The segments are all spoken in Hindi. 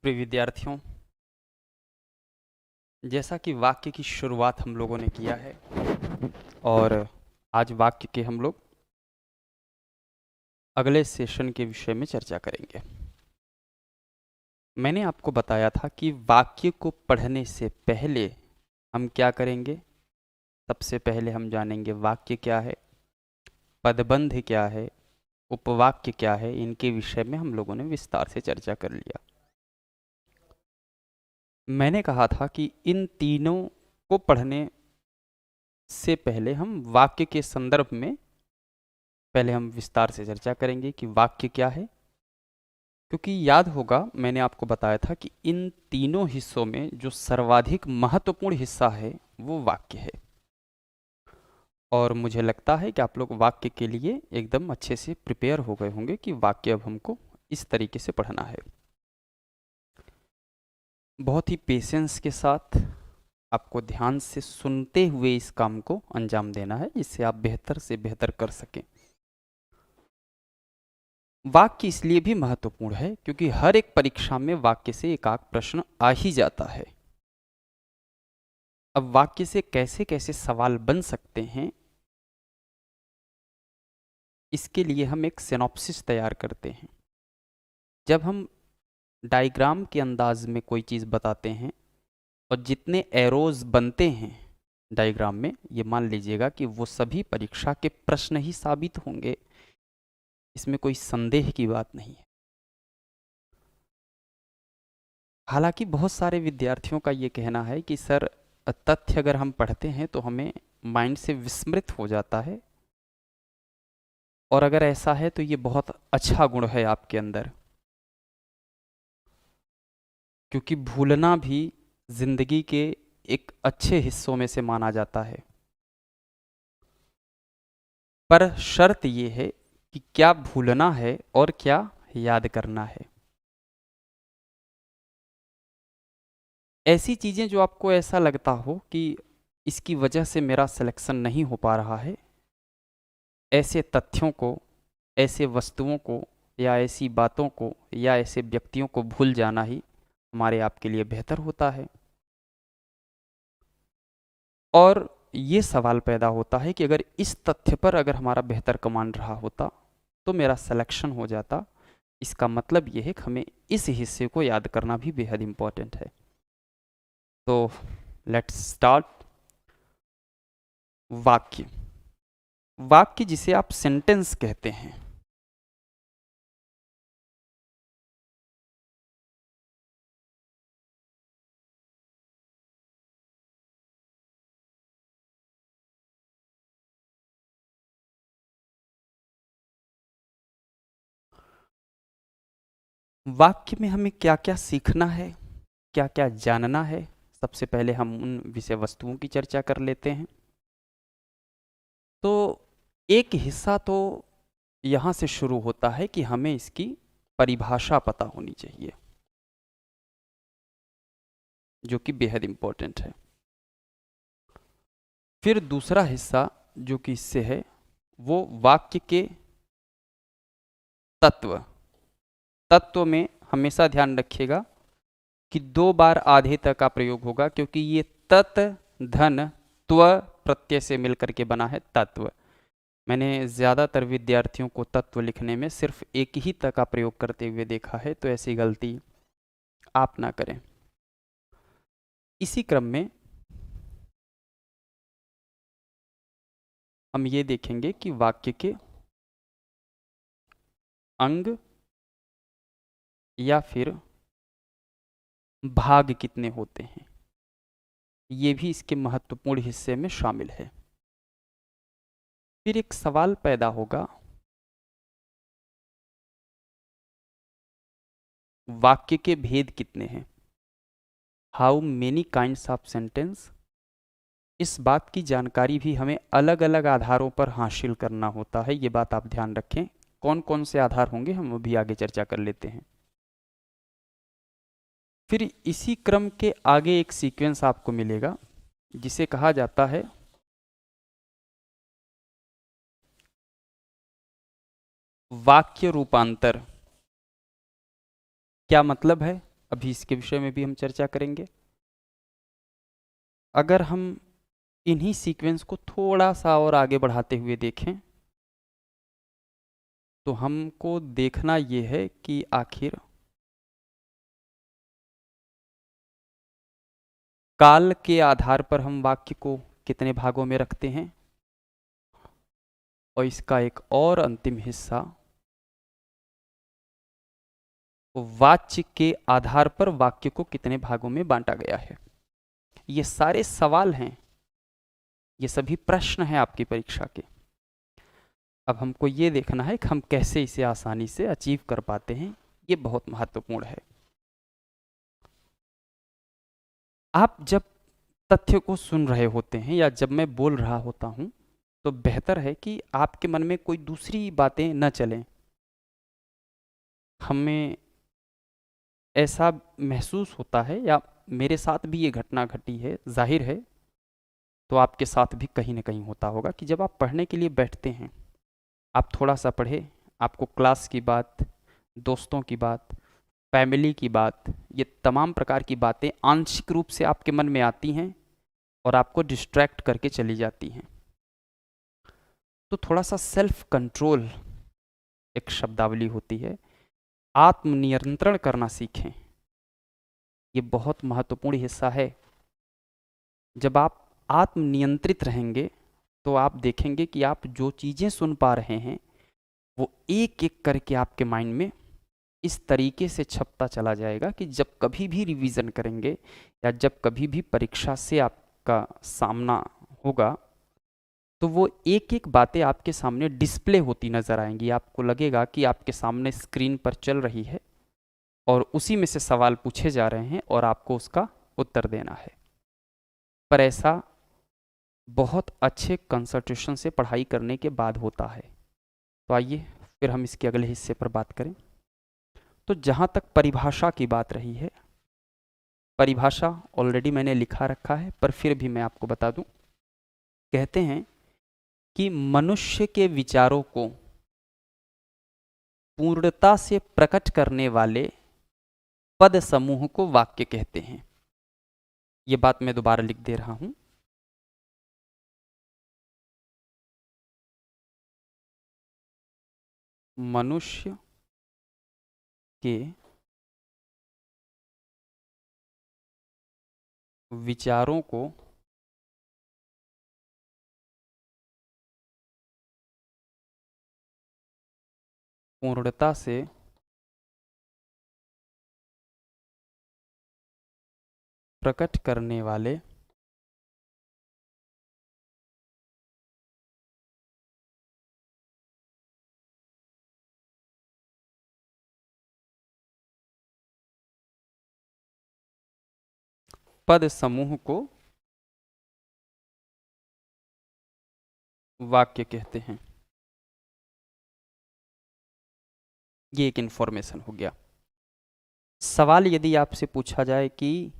प्रिय विद्यार्थियों, जैसा कि वाक्य की शुरुआत हम लोगों ने किया है और आज वाक्य के हम लोग अगले सेशन के विषय में चर्चा करेंगे। मैंने आपको बताया था कि वाक्य को पढ़ने से पहले हम क्या करेंगे। सबसे पहले हम जानेंगे वाक्य क्या है, पदबंध क्या है, उपवाक्य क्या है। इनके विषय में हम लोगों ने विस्तार से चर्चा कर लिया। मैंने कहा था कि इन तीनों को पढ़ने से पहले हम वाक्य के संदर्भ में पहले हम विस्तार से चर्चा करेंगे कि वाक्य क्या है, क्योंकि याद होगा मैंने आपको बताया था कि इन तीनों हिस्सों में जो सर्वाधिक महत्वपूर्ण हिस्सा है वो वाक्य है। और मुझे लगता है कि आप लोग वाक्य के लिए एकदम अच्छे से प्रिपेयर हो गए होंगे कि वाक्य अब हमको इस तरीके से पढ़ना है। बहुत ही पेशेंस के साथ आपको ध्यान से सुनते हुए इस काम को अंजाम देना है, जिससे आप बेहतर से बेहतर कर सकें। वाक्य इसलिए भी महत्वपूर्ण है क्योंकि हर एक परीक्षा में वाक्य से एक आध प्रश्न आ ही जाता है। अब वाक्य से कैसे कैसे सवाल बन सकते हैं, इसके लिए हम एक सिनॉप्सिस तैयार करते हैं। जब हम डायग्राम के अंदाज में कोई चीज़ बताते हैं और जितने एरोज बनते हैं डायग्राम में, ये मान लीजिएगा कि वो सभी परीक्षा के प्रश्न ही साबित होंगे, इसमें कोई संदेह की बात नहीं है। हालांकि बहुत सारे विद्यार्थियों का ये कहना है कि सर, तथ्य अगर हम पढ़ते हैं तो हमें माइंड से विस्मृत हो जाता है, और अगर ऐसा है तो ये बहुत अच्छा गुण है आपके अंदर, क्योंकि भूलना भी जिंदगी के एक अच्छे हिस्सों में से माना जाता है। पर शर्त ये है कि क्या भूलना है और क्या याद करना है। ऐसी चीज़ें जो आपको ऐसा लगता हो कि इसकी वजह से मेरा सिलेक्शन नहीं हो पा रहा है, ऐसे तथ्यों को, ऐसे वस्तुओं को या ऐसी बातों को या ऐसे व्यक्तियों को भूल जाना ही हमारे आपके लिए बेहतर होता है। और ये सवाल पैदा होता है कि अगर इस तथ्य पर अगर हमारा बेहतर कमांड रहा होता तो मेरा सिलेक्शन हो जाता। इसका मतलब ये है कि हमें इस हिस्से को याद करना भी बेहद इंपॉर्टेंट है। तो लेट्स स्टार्ट। वाक्य, वाक्य जिसे आप सेंटेंस कहते हैं, वाक्य में हमें क्या क्या सीखना है, क्या क्या जानना है, सबसे पहले हम उन विषय वस्तुओं की चर्चा कर लेते हैं। तो एक हिस्सा तो यहाँ से शुरू होता है कि हमें इसकी परिभाषा पता होनी चाहिए, जो कि बेहद इंपॉर्टेंट है। फिर दूसरा हिस्सा जो कि इससे है वो वाक्य के तत्व। तत्व में हमेशा ध्यान रखिएगा कि 2 बार आधे तक का प्रयोग होगा, क्योंकि ये तत् धन त्व प्रत्यय से मिलकर के बना है तत्व। मैंने ज़्यादातर विद्यार्थियों को तत्व लिखने में सिर्फ एक ही त का प्रयोग करते हुए देखा है, तो ऐसी गलती आप ना करें। इसी क्रम में हम ये देखेंगे कि वाक्य के अंग या फिर भाग कितने होते हैं, ये भी इसके महत्वपूर्ण हिस्से में शामिल है। फिर एक सवाल पैदा होगा, वाक्य के भेद कितने हैं, how many kinds of sentence. इस बात की जानकारी भी हमें अलग अलग आधारों पर हासिल करना होता है, ये बात आप ध्यान रखें। कौन कौन से आधार होंगे हम अभी आगे चर्चा कर लेते हैं। फिर इसी क्रम के आगे एक सीक्वेंस आपको मिलेगा जिसे कहा जाता है वाक्य रूपांतर। क्या मतलब है, अभी इसके विषय में भी हम चर्चा करेंगे। अगर हम इन्हीं सीक्वेंस को थोड़ा सा और आगे बढ़ाते हुए देखें तो हमको देखना ये है कि आखिर काल के आधार पर हम वाक्य को कितने भागों में रखते हैं, और इसका एक और अंतिम हिस्सा वाच्य के आधार पर वाक्य को कितने भागों में बांटा गया है। ये सारे सवाल हैं, ये सभी प्रश्न हैं आपकी परीक्षा के। अब हमको ये देखना है कि हम कैसे इसे आसानी से अचीव कर पाते हैं, ये बहुत महत्वपूर्ण है। आप जब तथ्य को सुन रहे होते हैं या जब मैं बोल रहा होता हूं तो बेहतर है कि आपके मन में कोई दूसरी बातें न चलें। हमें ऐसा महसूस होता है, या मेरे साथ भी ये घटना घटी है, जाहिर है तो आपके साथ भी कहीं ना कहीं होता होगा कि जब आप पढ़ने के लिए बैठते हैं, आप थोड़ा सा पढ़े, आपको क्लास की बात, दोस्तों की बात, फैमिली की बात, ये तमाम प्रकार की बातें आंशिक रूप से आपके मन में आती हैं और आपको डिस्ट्रैक्ट करके चली जाती हैं। तो थोड़ा सा सेल्फ कंट्रोल, एक शब्दावली होती है, आत्मनियंत्रण करना सीखें। ये बहुत महत्वपूर्ण हिस्सा है। जब आप आत्मनियंत्रित रहेंगे तो आप देखेंगे कि आप जो चीज़ें सुन पा रहे हैं वो एक एक करके आपके माइंड में इस तरीके से छपता चला जाएगा कि जब कभी भी रिवीजन करेंगे या जब कभी भी परीक्षा से आपका सामना होगा तो वो एक एक बातें आपके सामने डिस्प्ले होती नजर आएंगी। आपको लगेगा कि आपके सामने स्क्रीन पर चल रही है और उसी में से सवाल पूछे जा रहे हैं और आपको उसका उत्तर देना है। पर ऐसा बहुत अच्छे कंसंट्रेशन से पढ़ाई करने के बाद होता है। तो आइए फिर हम इसके अगले हिस्से पर बात करें। तो जहाँ तक परिभाषा की बात रही है, परिभाषा ऑलरेडी मैंने लिखा रखा है पर फिर भी मैं आपको बता दूं। कहते हैं कि मनुष्य के विचारों को पूर्णता से प्रकट करने वाले पद समूह को वाक्य कहते हैं। ये बात मैं दोबारा लिख दे रहा हूं। मनुष्य के विचारों को पूर्णता से प्रकट करने वाले पद समूह को वाक्य कहते हैं। ये एक इंफॉर्मेशन हो गया। सवाल यदि आपसे पूछा जाए कि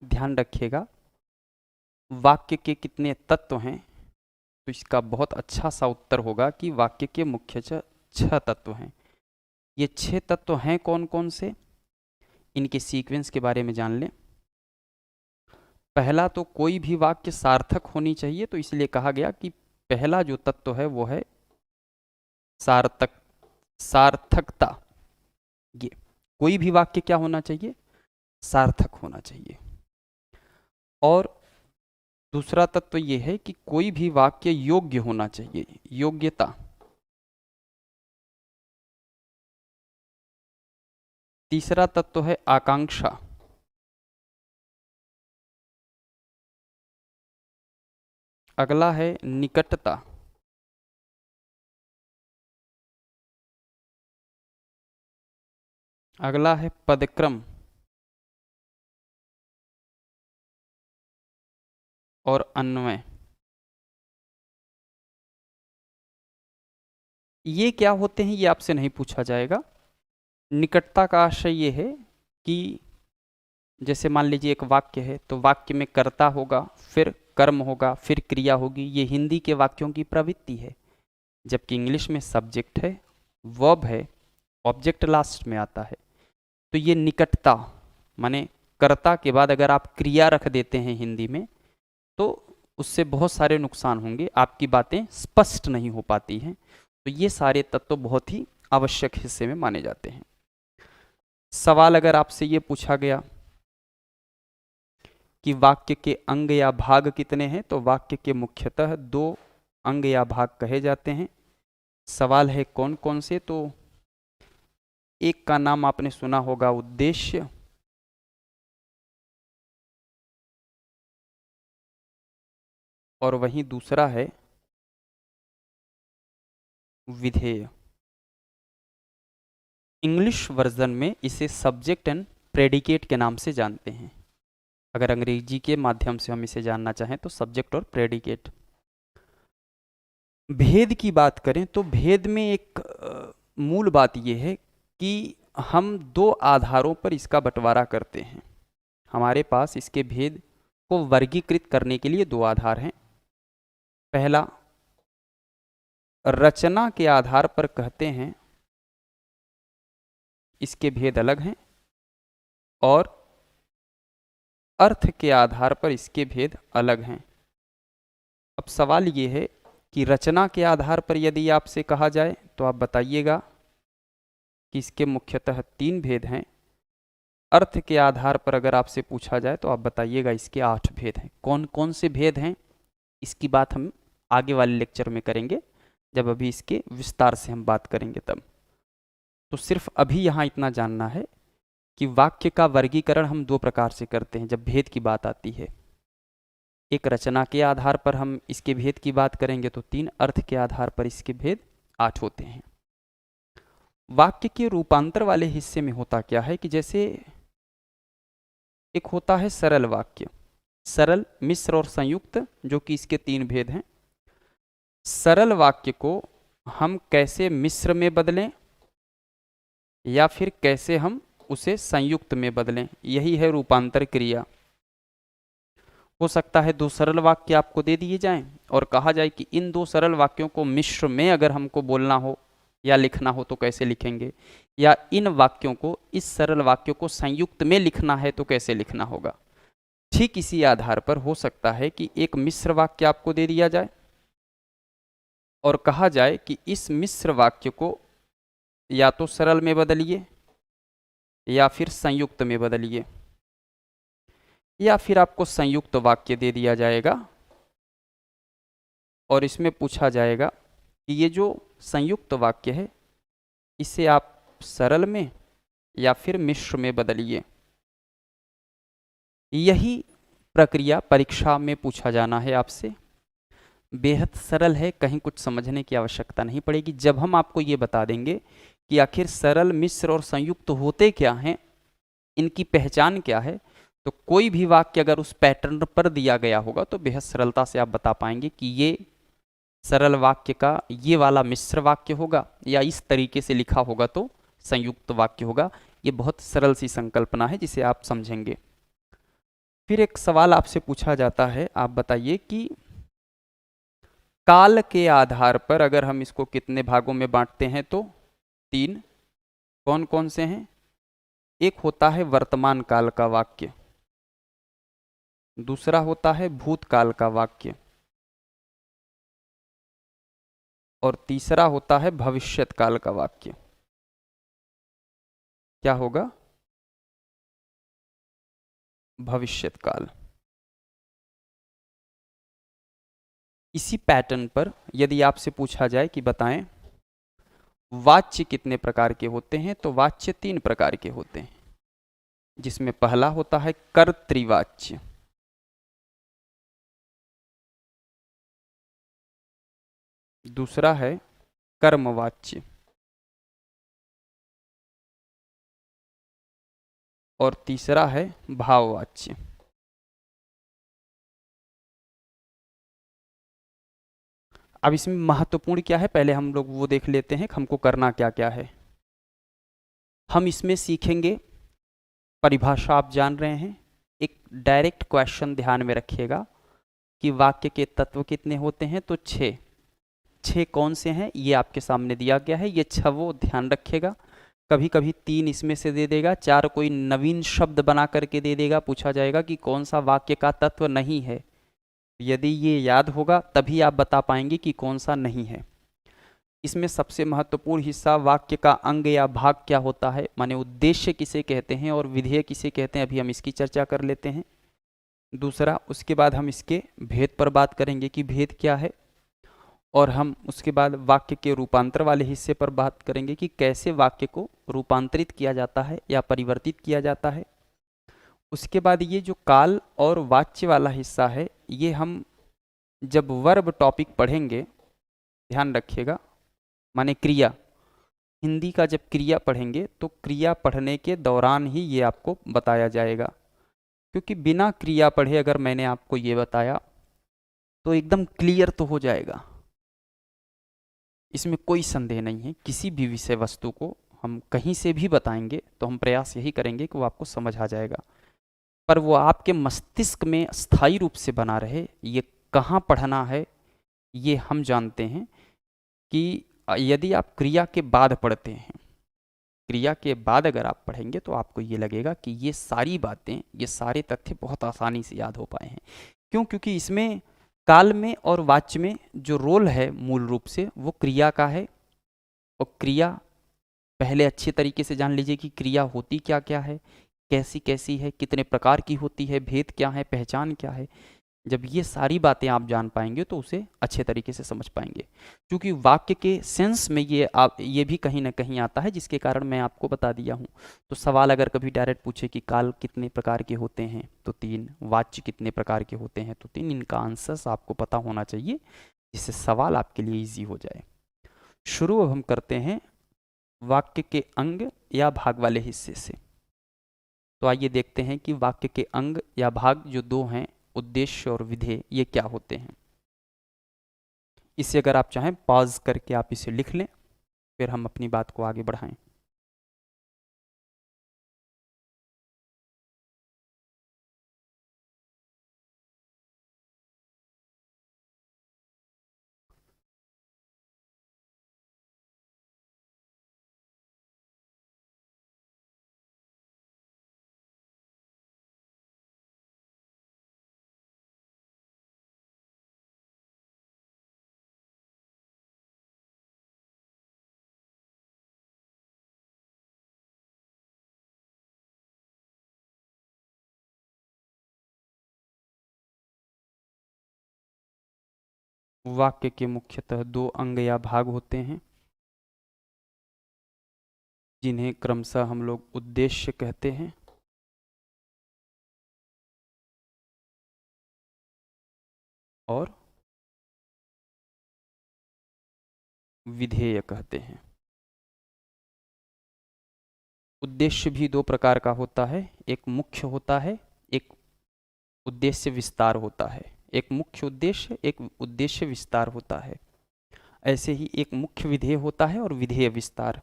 ध्यान रखिएगा वाक्य के कितने तत्व हैं, तो इसका बहुत अच्छा सा उत्तर होगा कि वाक्य के मुख्य 6 तत्व हैं। ये 6 तत्व हैं कौन कौन से, इनके सीक्वेंस के बारे में जान लें। पहला तो कोई भी वाक्य सार्थक होनी चाहिए, तो इसलिए कहा गया कि पहला जो तत्व है वो है सार्थकता। ये कोई भी वाक्य क्या होना चाहिए, सार्थक होना चाहिए। और दूसरा तत्व ये है कि कोई भी वाक्य योग्य होना चाहिए, योग्यता। तीसरा तत्व है आकांक्षा। अगला है निकटता। अगला है पदक्रम। और अन्वय। ये क्या होते हैं ये आपसे नहीं पूछा जाएगा। निकटता का आशय ये है कि जैसे मान लीजिए एक वाक्य है तो वाक्य में कर्ता होगा, फिर कर्म होगा, फिर क्रिया होगी। ये हिंदी के वाक्यों की प्रवृत्ति है, जबकि इंग्लिश में सब्जेक्ट है, वर्ब है, ऑब्जेक्ट लास्ट में आता है। तो ये निकटता, माने कर्ता के बाद अगर आप क्रिया रख देते हैं हिंदी में तो उससे बहुत सारे नुकसान होंगे, आपकी बातें स्पष्ट नहीं हो पाती हैं। तो ये सारे तत्व बहुत ही आवश्यक हिस्से में माने जाते हैं। सवाल अगर आपसे ये पूछा गया कि वाक्य के अंग या भाग कितने हैं, तो वाक्य के मुख्यतः 2 अंग या भाग कहे जाते हैं। सवाल है कौन कौन से, तो एक का नाम आपने सुना होगा उद्देश्य, और वहीं दूसरा है विधेय। इंग्लिश वर्जन में इसे सब्जेक्ट एंड प्रेडिकेट के नाम से जानते हैं। अगर अंग्रेजी के माध्यम से हम इसे जानना चाहें तो सब्जेक्ट और प्रेडिकेट। भेद की बात करें तो भेद में एक मूल बात यह है कि हम 2 आधारों पर इसका बंटवारा करते हैं। हमारे पास इसके भेद को वर्गीकृत करने के लिए 2 आधार हैं। पहला, रचना के आधार पर कहते हैं इसके भेद अलग हैं, और अर्थ के आधार पर इसके भेद अलग हैं। अब सवाल ये है कि रचना के आधार पर यदि आपसे कहा जाए तो आप बताइएगा कि इसके मुख्यतः 3 भेद हैं। अर्थ के आधार पर अगर आपसे पूछा जाए तो आप बताइएगा इसके 8 भेद हैं। कौन कौन से भेद हैं इसकी बात हम आगे वाले लेक्चर में करेंगे, जब अभी इसके विस्तार से हम बात करेंगे तब। तो सिर्फ अभी यहाँ इतना जानना है कि वाक्य का वर्गीकरण हम 2 प्रकार से करते हैं जब भेद की बात आती है। एक रचना के आधार पर हम इसके भेद की बात करेंगे तो 3, अर्थ के आधार पर इसके भेद 8 होते हैं। वाक्य के रूपांतर वाले हिस्से में होता क्या है कि जैसे एक होता है सरल वाक्य, सरल, मिश्र और संयुक्त, जो कि इसके 3 भेद हैं। सरल वाक्य को हम कैसे मिश्र में बदलें या फिर कैसे हम उसे संयुक्त में बदलें, यही है रूपांतर क्रिया। हो सकता है 2 सरल वाक्य आपको दे दिए जाएं और कहा जाए कि इन 2 सरल वाक्यों को मिश्र में अगर हमको बोलना हो या लिखना हो तो कैसे लिखेंगे, या इन वाक्यों को, इस सरल वाक्यों को संयुक्त में लिखना है तो कैसे लिखना होगा। ठीक इसी आधार पर हो सकता है कि एक मिश्र वाक्य आपको दे दिया जाए और कहा जाए कि इस मिश्र वाक्य को या तो सरल में बदलिए या फिर संयुक्त में बदलिए, या फिर आपको संयुक्त वाक्य दे दिया जाएगा और इसमें पूछा जाएगा कि ये जो संयुक्त वाक्य है इसे आप सरल में या फिर मिश्र में बदलिए। यही प्रक्रिया परीक्षा में पूछा जाना है आपसे। बेहद सरल है, कहीं कुछ समझने की आवश्यकता नहीं पड़ेगी। जब हम आपको ये बता देंगे कि आखिर सरल, मिश्र और संयुक्त होते क्या हैं, इनकी पहचान क्या है, तो कोई भी वाक्य अगर उस पैटर्न पर दिया गया होगा तो बेहद सरलता से आप बता पाएंगे कि ये सरल वाक्य का ये वाला मिश्र वाक्य होगा या इस तरीके से लिखा होगा तो संयुक्त वाक्य होगा। ये बहुत सरल सी संकल्पना है जिसे आप समझेंगे। फिर एक सवाल आपसे पूछा जाता है, आप बताइए कि काल के आधार पर अगर हम इसको कितने भागों में बांटते हैं, तो 3। कौन कौन से हैं? एक होता है वर्तमान काल का वाक्य, दूसरा होता है भूतकाल का वाक्य, और तीसरा होता है भविष्यत काल का वाक्य। क्या होगा? भविष्यत काल। इसी पैटर्न पर यदि आपसे पूछा जाए कि बताएं वाच्य कितने प्रकार के होते हैं, तो वाच्य 3 प्रकार के होते हैं, जिसमें पहला होता है कर्तृवाच्य, दूसरा है कर्मवाच्य, और तीसरा है भाववाच्य। अब इसमें महत्वपूर्ण क्या है, पहले हम लोग वो देख लेते हैं कि हमको करना क्या क्या है। हम इसमें सीखेंगे परिभाषा, आप जान रहे हैं। एक डायरेक्ट क्वेश्चन ध्यान में रखिएगा कि वाक्य के तत्व कितने होते हैं, तो 6 कौन से हैं ये आपके सामने दिया गया है। ये 6 ध्यान रखिएगा। कभी कभी 3 इसमें से दे देगा, 4 कोई नवीन शब्द बना करके दे देगा, पूछा जाएगा कि कौन सा वाक्य का तत्व नहीं है। यदि ये याद होगा तभी आप बता पाएंगे कि कौन सा नहीं है। इसमें सबसे महत्वपूर्ण हिस्सा वाक्य का अंग या भाग क्या होता है, माने उद्देश्य किसे कहते हैं और विधेय किसे कहते हैं, अभी हम इसकी चर्चा कर लेते हैं। दूसरा, उसके बाद हम इसके भेद पर बात करेंगे कि भेद क्या है, और हम उसके बाद वाक्य के रूपांतर वाले हिस्से पर बात करेंगे कि कैसे वाक्य को रूपांतरित किया जाता है या परिवर्तित किया जाता है। उसके बाद ये जो काल और वाच्य वाला हिस्सा है, ये हम जब वर्ब टॉपिक पढ़ेंगे, ध्यान रखिएगा, माने क्रिया, हिंदी का जब क्रिया पढ़ेंगे तो क्रिया पढ़ने के दौरान ही ये आपको बताया जाएगा, क्योंकि बिना क्रिया पढ़े अगर मैंने आपको ये बताया तो एकदम क्लियर तो हो जाएगा, इसमें कोई संदेह नहीं है। किसी भी विषय वस्तु को हम कहीं से भी बताएंगे तो हम प्रयास यही करेंगे कि वो आपको समझ आ जाएगा, पर वो आपके मस्तिष्क में स्थायी रूप से बना रहे, ये कहाँ पढ़ना है ये हम जानते हैं कि यदि आप क्रिया के बाद पढ़ते हैं, क्रिया के बाद अगर आप पढ़ेंगे तो आपको ये लगेगा कि ये सारी बातें, ये सारे तथ्य बहुत आसानी से याद हो पाए हैं। क्यों? क्योंकि इसमें काल में और वाच्य में जो रोल है मूल रूप से वो क्रिया का है, और क्रिया पहले अच्छे तरीके से जान लीजिए कि क्रिया होती क्या क्या है, कैसी कैसी है, कितने प्रकार की होती है, भेद क्या है, पहचान क्या है। जब ये सारी बातें आप जान पाएंगे तो उसे अच्छे तरीके से समझ पाएंगे, क्योंकि वाक्य के सेंस में ये भी कहीं ना कहीं आता है, जिसके कारण मैं आपको बता दिया हूँ। तो सवाल अगर कभी डायरेक्ट पूछे कि काल कितने प्रकार के होते हैं तो 3, वाच्य कितने प्रकार के होते हैं तो 3, इनका आंसर्स आपको पता होना चाहिए, जिससे सवाल आपके लिए ईजी हो जाए। शुरू अब हम करते हैं वाक्य के अंग या भाग वाले हिस्से से। तो आइए देखते हैं कि वाक्य के अंग या भाग जो 2 हैं, उद्देश्य और विधेय, ये क्या होते हैं। इसे अगर आप चाहें पॉज करके आप इसे लिख लें, फिर हम अपनी बात को आगे बढ़ाएं। वाक्य के मुख्यतः 2 अंग या भाग होते हैं, जिन्हें क्रमशः हम लोग उद्देश्य कहते हैं और विधेय कहते हैं। उद्देश्य भी 2 प्रकार का होता है, एक मुख्य होता है, एक उद्देश्य विस्तार होता है। एक मुख्य उद्देश्य, एक उद्देश्य विस्तार होता है। ऐसे ही एक मुख्य विधेय होता है और विधेय विस्तार,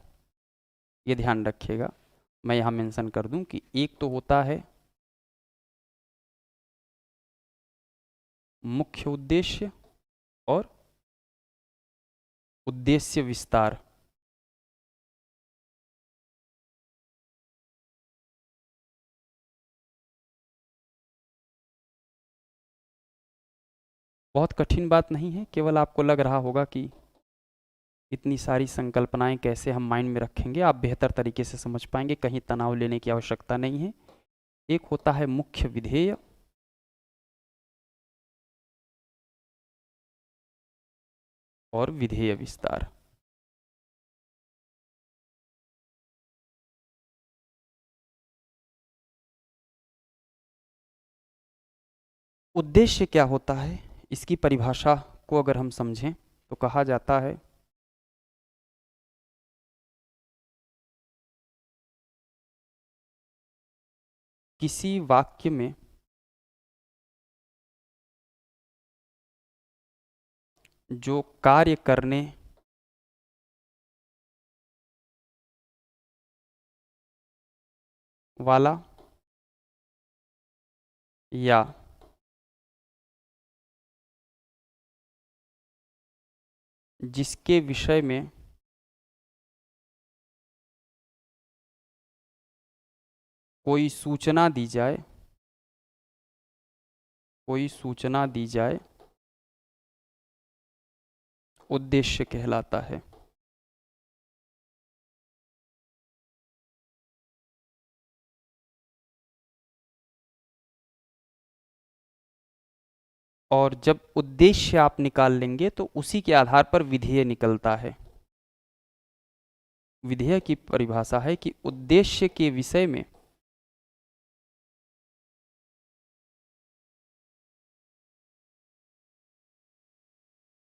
ये ध्यान रखिएगा। मैं यहाँ मेंशन कर दूं कि एक तो होता है मुख्य उद्देश्य और उद्देश्य विस्तार। बहुत कठिन बात नहीं है, केवल आपको लग रहा होगा कि इतनी सारी संकल्पनाएं कैसे हम माइंड में रखेंगे। आप बेहतर तरीके से समझ पाएंगे, कहीं तनाव लेने की आवश्यकता नहीं है। एक होता है मुख्य विधेय और विधेय विस्तार। उद्देश्य क्या होता है, इसकी परिभाषा को अगर हम समझें तो कहा जाता है किसी वाक्य में जो कार्य करने वाला या जिसके विषय में कोई सूचना दी जाए, कोई सूचना दी जाए उद्देश्य कहलाता है। और जब उद्देश्य आप निकाल लेंगे तो उसी के आधार पर विधेय निकलता है। विधेय की परिभाषा है कि उद्देश्य के विषय में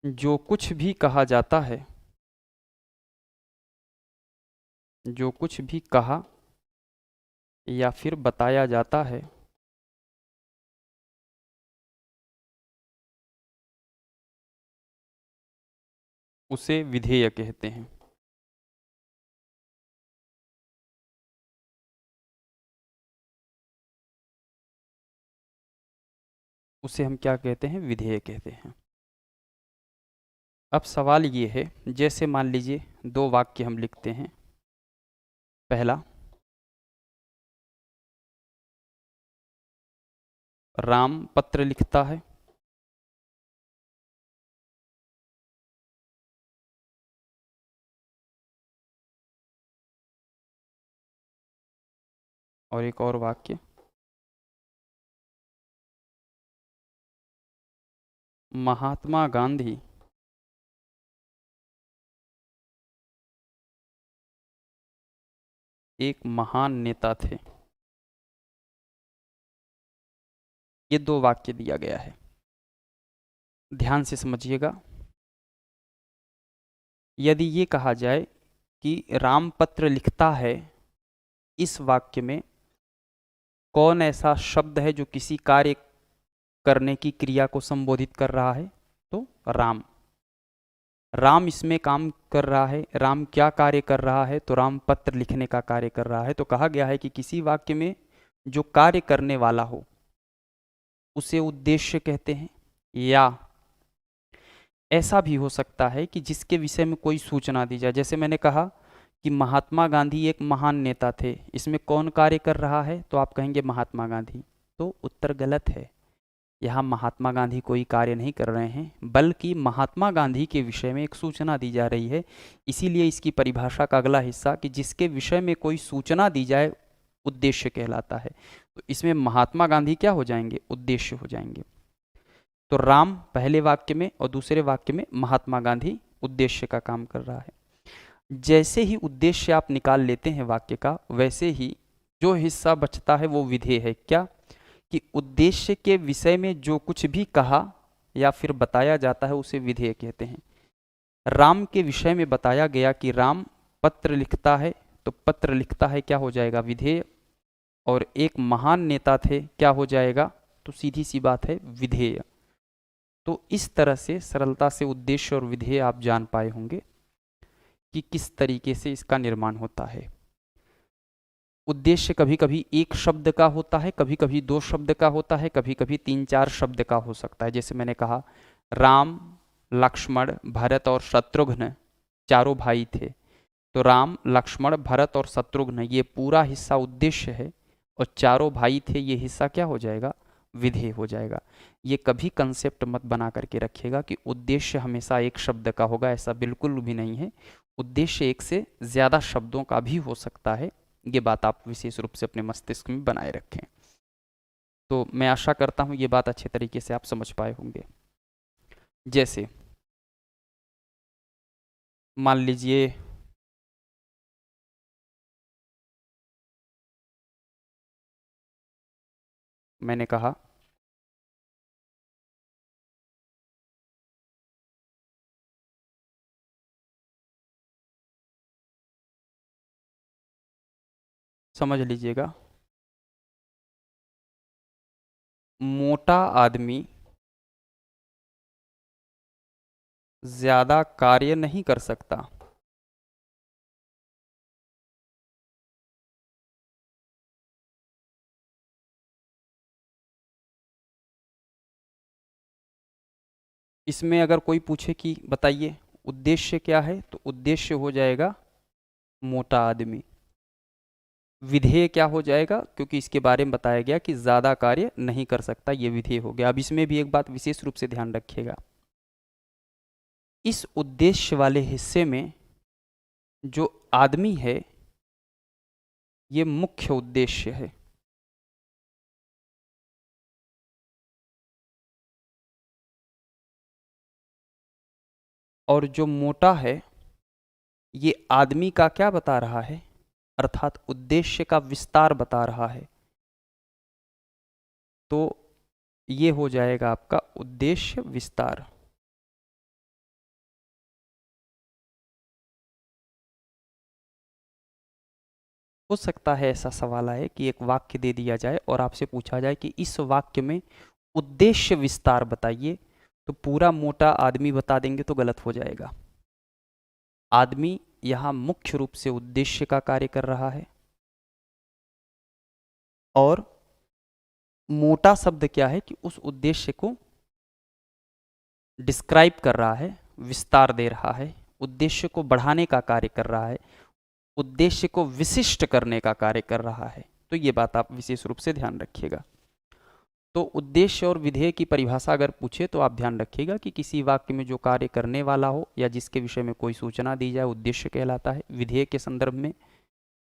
जो कुछ भी कहा जाता है, जो कुछ भी कहा या फिर बताया जाता है, उसे विधेय कहते हैं। उसे हम क्या कहते हैं? विधेय कहते हैं। अब सवाल ये है, जैसे मान लीजिए दो वाक्य हम लिखते हैं। पहला, राम पत्र लिखता है। और एक और वाक्य, महात्मा गांधी एक महान नेता थे। ये दो वाक्य दिया गया है, ध्यान से समझिएगा। यदि ये कहा जाए कि राम पत्र लिखता है, इस वाक्य में कौन ऐसा शब्द है जो किसी कार्य करने की क्रिया को संबोधित कर रहा है? तो राम। राम इसमें काम कर रहा है। राम क्या कार्य कर रहा है? तो राम पत्र लिखने का कार्य कर रहा है। तो कहा गया है कि किसी वाक्य में जो कार्य करने वाला हो उसे उद्देश्य कहते हैं। या ऐसा भी हो सकता है कि जिसके विषय में कोई सूचना दी जाए, जैसे मैंने कहा कि महात्मा गांधी एक महान नेता थे, इसमें कौन कार्य कर रहा है? तो आप कहेंगे महात्मा गांधी। तो उत्तर गलत है। यहाँ महात्मा गांधी कोई कार्य नहीं कर रहे हैं, बल्कि महात्मा गांधी के विषय में एक सूचना दी जा रही है। इसीलिए इसकी परिभाषा का अगला हिस्सा कि जिसके विषय में कोई सूचना दी जाए उद्देश्य कहलाता है। तो इसमें महात्मा गांधी क्या हो जाएंगे? उद्देश्य हो जाएंगे। तो राम पहले वाक्य में और दूसरे वाक्य में महात्मा गांधी उद्देश्य का काम कर रहा है। जैसे ही उद्देश्य आप निकाल लेते हैं वाक्य का, वैसे ही जो हिस्सा बचता है वो विधेय है। क्या? कि उद्देश्य के विषय में जो कुछ भी कहा या फिर बताया जाता है उसे विधेय कहते हैं। राम के विषय में बताया गया कि राम पत्र लिखता है, तो पत्र लिखता है क्या हो जाएगा? विधेय। और एक महान नेता थे, क्या हो जाएगा? तो सीधी सी बात है, विधेय। तो इस तरह से सरलता से उद्देश्य और विधेय आप जान पाए होंगे कि किस तरीके से इसका निर्माण होता है। उद्देश्य कभी कभी एक शब्द का होता है, कभी कभी दो शब्द का होता है, कभी कभी तीन चार शब्द का हो सकता है। जैसे मैंने कहा, राम, लक्ष्मण, भरत और शत्रुघ्न चारों भाई थे। तो राम, लक्ष्मण, भरत और शत्रुघ्न ये पूरा हिस्सा उद्देश्य है, और चारों भाई थे ये हिस्सा क्या हो जाएगा? विधेय हो जाएगा। ये कभी कंसेप्ट मत बना करके रखिएगा कि उद्देश्य हमेशा एक शब्द का होगा, ऐसा बिल्कुल भी नहीं है। उद्देश्य एक से ज़्यादा शब्दों का भी हो सकता है। ये बात आप विशेष रूप से अपने मस्तिष्क में बनाए रखें। तो मैं आशा करता हूँ ये बात अच्छे तरीके से आप समझ पाए होंगे। जैसे मान लीजिए मैंने कहा समझ लीजिएगा, मोटा आदमी ज्यादा कार्य नहीं कर सकता। इसमें अगर कोई पूछे कि बताइए उद्देश्य क्या है, तो उद्देश्य हो जाएगा मोटा आदमी। विधेय क्या हो जाएगा, क्योंकि इसके बारे में बताया गया कि ज़्यादा कार्य नहीं कर सकता, ये विधेय हो गया। अब इसमें भी एक बात विशेष रूप से ध्यान रखिएगा, इस उद्देश्य वाले हिस्से में जो आदमी है ये मुख्य उद्देश्य है, और जो मोटा है ये आदमी का क्या बता रहा है, अर्थात उद्देश्य का विस्तार बता रहा है। तो ये हो जाएगा आपका उद्देश्य विस्तार। हो सकता है ऐसा सवाल आए कि एक वाक्य दे दिया जाए और आपसे पूछा जाए कि इस वाक्य में उद्देश्य विस्तार बताइए, तो पूरा मोटा आदमी बता देंगे तो गलत हो जाएगा। आदमी यहां मुख्य रूप से उद्देश्य का कार्य कर रहा है, और मोटा शब्द क्या है कि उस उद्देश्य को डिस्क्राइब कर रहा है, विस्तार दे रहा है, उद्देश्य को बढ़ाने का कार्य कर रहा है, उद्देश्य को विशिष्ट करने का कार्य कर रहा है। तो ये बात आप विशेष रूप से ध्यान रखिएगा। तो उद्देश्य और विधेय की परिभाषा अगर पूछे तो आप ध्यान रखिएगा कि किसी वाक्य में जो कार्य करने वाला हो या जिसके विषय में कोई सूचना दी जाए उद्देश्य कहलाता है। विधेय के संदर्भ में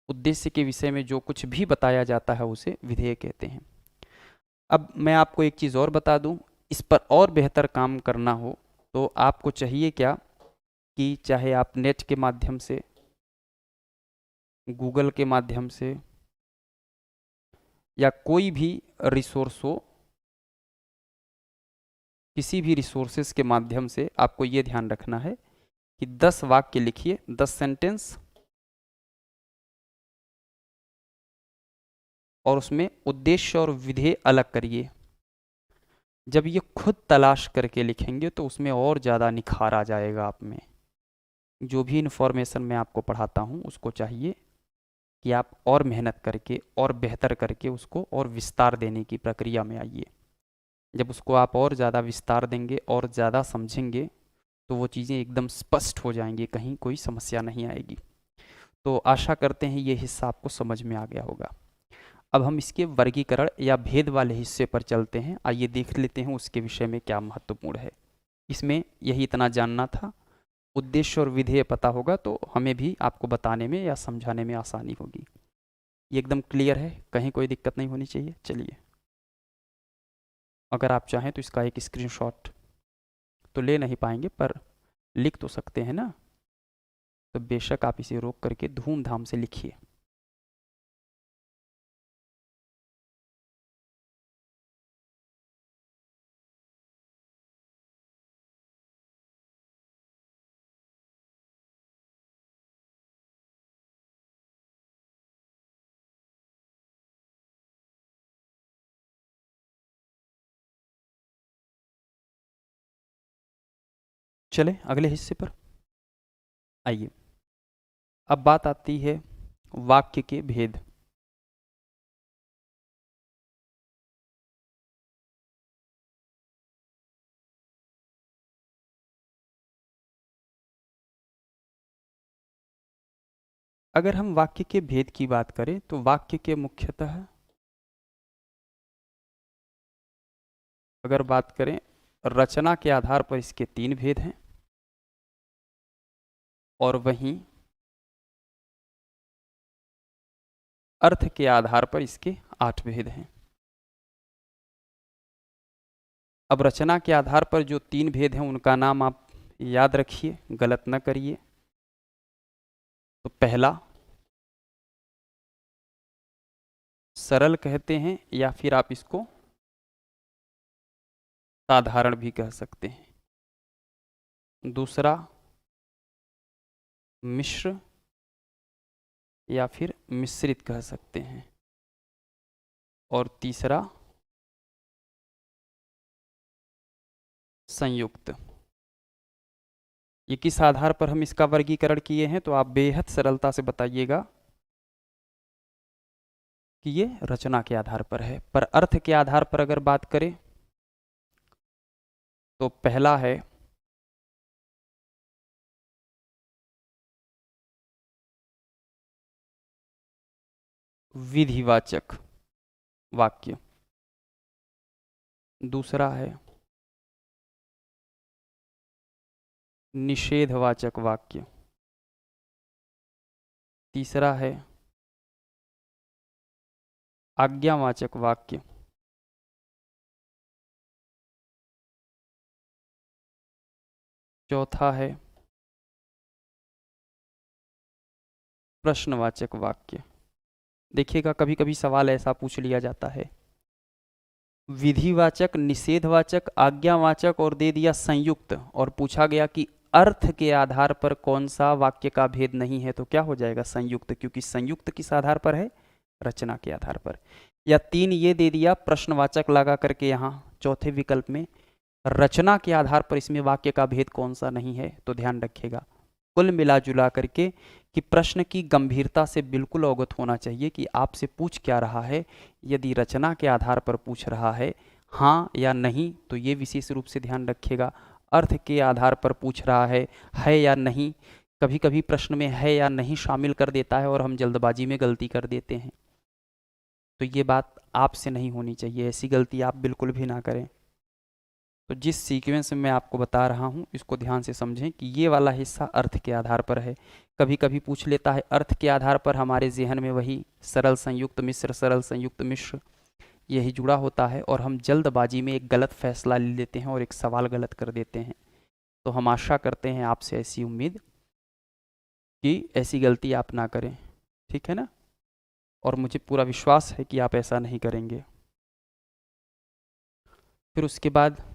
उद्देश्य के विषय में जो कुछ भी बताया जाता है उसे विधेय कहते हैं। अब मैं आपको एक चीज़ और बता दूं, इस पर और बेहतर काम करना हो तो आपको चाहिए क्या कि चाहे आप नेट के माध्यम से, गूगल के माध्यम से या कोई भी रिसोर्स हो, किसी भी रिसोर्सेज के माध्यम से आपको ये ध्यान रखना है कि 10 वाक्य लिखिए, 10 सेंटेंस, और उसमें उद्देश्य और विधेय अलग करिए। जब ये खुद तलाश करके लिखेंगे तो उसमें और ज़्यादा निखार आ जाएगा आप में। जो भी इन्फॉर्मेशन मैं आपको पढ़ाता हूँ उसको चाहिए कि आप और मेहनत करके और बेहतर करके उसको और विस्तार देने की प्रक्रिया में आइए। जब उसको आप और ज़्यादा विस्तार देंगे और ज़्यादा समझेंगे तो वो चीज़ें एकदम स्पष्ट हो जाएंगी, कहीं कोई समस्या नहीं आएगी। तो आशा करते हैं ये हिस्सा आपको समझ में आ गया होगा। अब हम इसके वर्गीकरण या भेद वाले हिस्से पर चलते हैं। आइए देख लेते हैं उसके विषय में क्या महत्वपूर्ण है। इसमें यही इतना जानना था। उद्देश्य और विधेय पता होगा तो हमें भी आपको बताने में या समझाने में आसानी होगी। ये एकदम क्लियर है, कहीं कोई दिक्कत नहीं होनी चाहिए। चलिए, अगर आप चाहें तो इसका एक स्क्रीनशॉट तो ले नहीं पाएंगे पर लिख तो सकते हैं ना, तो बेशक आप इसे रोक करके धूमधाम से लिखिए। चले अगले हिस्से पर आइए। अब बात आती है वाक्य के भेद। अगर हम वाक्य के भेद की बात करें तो वाक्य के मुख्यतः, अगर बात करें रचना के आधार पर इसके 3 भेद हैं, और वहीं अर्थ के आधार पर इसके 8 भेद हैं। अब रचना के आधार पर जो 3 भेद हैं उनका नाम आप याद रखिए, गलत न करिए। तो पहला सरल कहते हैं या फिर आप इसको साधारण भी कह सकते हैं। दूसरा मिश्र या फिर मिश्रित कह सकते हैं। और तीसरा संयुक्त। ये किस आधार पर हम इसका वर्गीकरण किए हैं तो आप बेहद सरलता से बताइएगा कि ये रचना के आधार पर है। पर अर्थ के आधार पर अगर बात करें तो पहला है विधिवाचक वाक्य। दूसरा है निषेधवाचक वाक्य। तीसरा है आज्ञावाचक वाक्य। चौथा है प्रश्नवाचक वाक्य। देखिएगा कभी कभी सवाल ऐसा पूछ लिया जाता है, विधिवाचक, निषेधवाचक, आज्ञावाचक और दे दिया संयुक्त, और पूछा गया कि अर्थ के आधार पर कौन सा वाक्य का भेद नहीं है, तो क्या हो जाएगा? संयुक्त, क्योंकि संयुक्त किस आधार पर है? रचना के आधार पर। या तीन ये दे दिया प्रश्नवाचक लगा करके यहाँ चौथे विकल्प में, रचना के आधार पर इसमें वाक्य का भेद कौन सा नहीं है, तो ध्यान रखिएगा कुल मिला जुला करके कि प्रश्न की गंभीरता से बिल्कुल अवगत होना चाहिए कि आपसे पूछ क्या रहा है। यदि रचना के आधार पर पूछ रहा है हाँ या नहीं, तो ये विशेष रूप से ध्यान रखिएगा। अर्थ के आधार पर पूछ रहा है या नहीं, कभी कभी प्रश्न में है या नहीं शामिल कर देता है और हम जल्दबाजी में गलती कर देते हैं, तो ये बात आपसे नहीं होनी चाहिए, ऐसी गलती आप बिल्कुल भी ना करें। तो जिस सीक्वेंस में मैं आपको बता रहा हूँ इसको ध्यान से समझें कि ये वाला हिस्सा अर्थ के आधार पर है। कभी कभी पूछ लेता है अर्थ के आधार पर, हमारे जहन में वही सरल संयुक्त मिश्र, सरल संयुक्त मिश्र यही जुड़ा होता है और हम जल्दबाजी में एक गलत फैसला ले लेते हैं और एक सवाल गलत कर देते हैं। तो हम आशा करते हैं आपसे ऐसी उम्मीद कि ऐसी गलती आप ना करें, ठीक है ना? और मुझे पूरा विश्वास है कि आप ऐसा नहीं करेंगे। फिर उसके बाद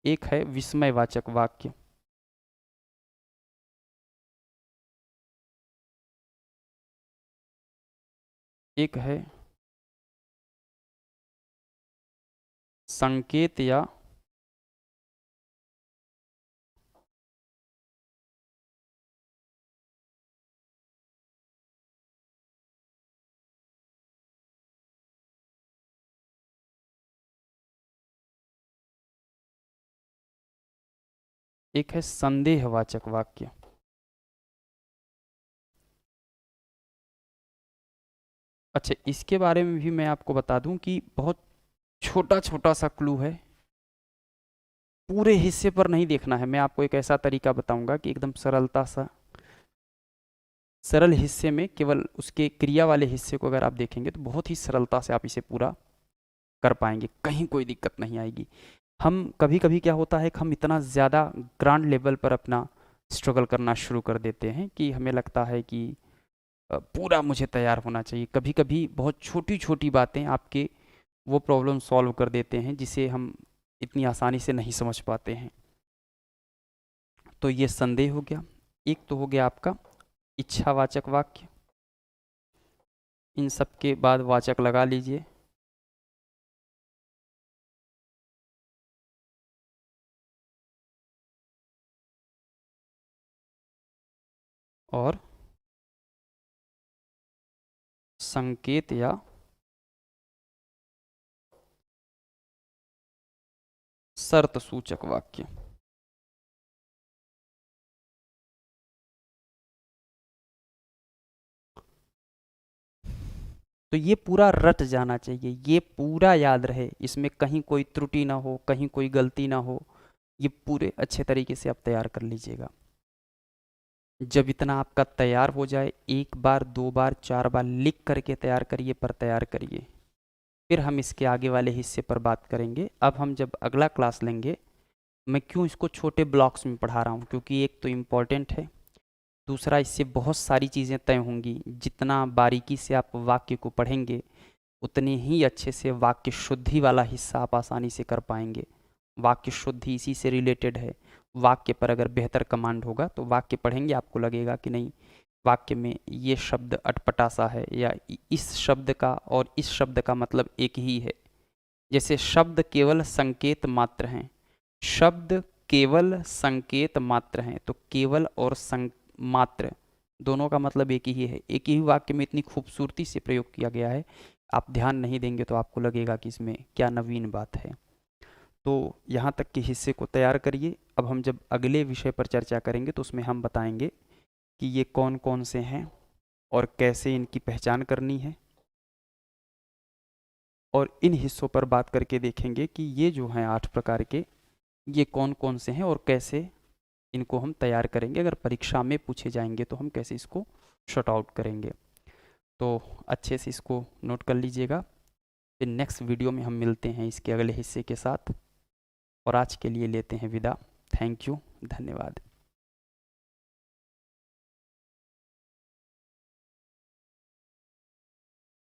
एक है विस्मयवाचक वाक्य। एक है संकेत या एक है संदेहवाचक वाक्य। अच्छा, इसके बारे में भी मैं आपको बता दूं कि बहुत छोटा छोटा सा क्लू है, पूरे हिस्से पर नहीं देखना है। मैं आपको एक ऐसा तरीका बताऊंगा कि एकदम सरलता सा, सरल हिस्से में केवल उसके क्रिया वाले हिस्से को अगर आप देखेंगे तो बहुत ही सरलता से आप इसे पूरा कर पाएंगे, कहीं कोई दिक्कत नहीं आएगी। हम कभी कभी क्या होता है कि हम इतना ज़्यादा ग्रांड लेवल पर अपना स्ट्रगल करना शुरू कर देते हैं कि हमें लगता है कि पूरा मुझे तैयार होना चाहिए। कभी कभी बहुत छोटी छोटी बातें आपके वो प्रॉब्लम सॉल्व कर देते हैं जिसे हम इतनी आसानी से नहीं समझ पाते हैं। तो ये संदेह हो गया। एक तो हो गया आपका इच्छावाचक वाक्य, इन सब के बाद वाचक लगा लीजिए। और संकेत या शर्त सूचक वाक्य। तो ये पूरा रट जाना चाहिए, ये पूरा याद रहे, इसमें कहीं कोई त्रुटि ना हो, कहीं कोई गलती ना हो। ये पूरे अच्छे तरीके से आप तैयार कर लीजिएगा। जब इतना आपका तैयार हो जाए, एक बार, दो बार, चार बार लिख करके तैयार करिए, पर तैयार करिए। फिर हम इसके आगे वाले हिस्से पर बात करेंगे। अब हम जब अगला क्लास लेंगे, मैं क्यों इसको छोटे ब्लॉक्स में पढ़ा रहा हूँ, क्योंकि एक तो इम्पॉर्टेंट है, दूसरा इससे बहुत सारी चीज़ें तय होंगी। जितना बारीकी से आप वाक्य को पढ़ेंगे उतने ही अच्छे से वाक्य शुद्धि वाला हिस्सा आप आसानी से कर पाएंगे। वाक्य शुद्धि इसी से रिलेटेड है। वाक्य पर अगर बेहतर कमांड होगा तो वाक्य पढ़ेंगे आपको लगेगा कि नहीं, वाक्य में ये शब्द अटपटा सा है, या इस शब्द का और इस शब्द का मतलब एक ही है। जैसे शब्द केवल संकेत मात्र हैं, शब्द केवल संकेत मात्र हैं, तो केवल और मात्र दोनों का मतलब एक ही है। एक ही वाक्य में इतनी खूबसूरती से प्रयोग किया गया है, आप ध्यान नहीं देंगे तो आपको लगेगा कि इसमें क्या नवीन बात है। तो यहाँ तक के हिस्से को तैयार करिए। अब हम जब अगले विषय पर चर्चा करेंगे तो उसमें हम बताएंगे कि ये कौन कौन से हैं और कैसे इनकी पहचान करनी है, और इन हिस्सों पर बात करके देखेंगे कि ये जो हैं 8 प्रकार के, ये कौन कौन से हैं और कैसे इनको हम तैयार करेंगे, अगर परीक्षा में पूछे जाएंगे तो हम कैसे इसको शॉर्ट आउट करेंगे। तो अच्छे से इसको नोट कर लीजिएगा। फिर नेक्स्ट वीडियो में हम मिलते हैं इसके अगले हिस्से के साथ, और आज के लिए लेते हैं विदा। थैंक यू, धन्यवाद।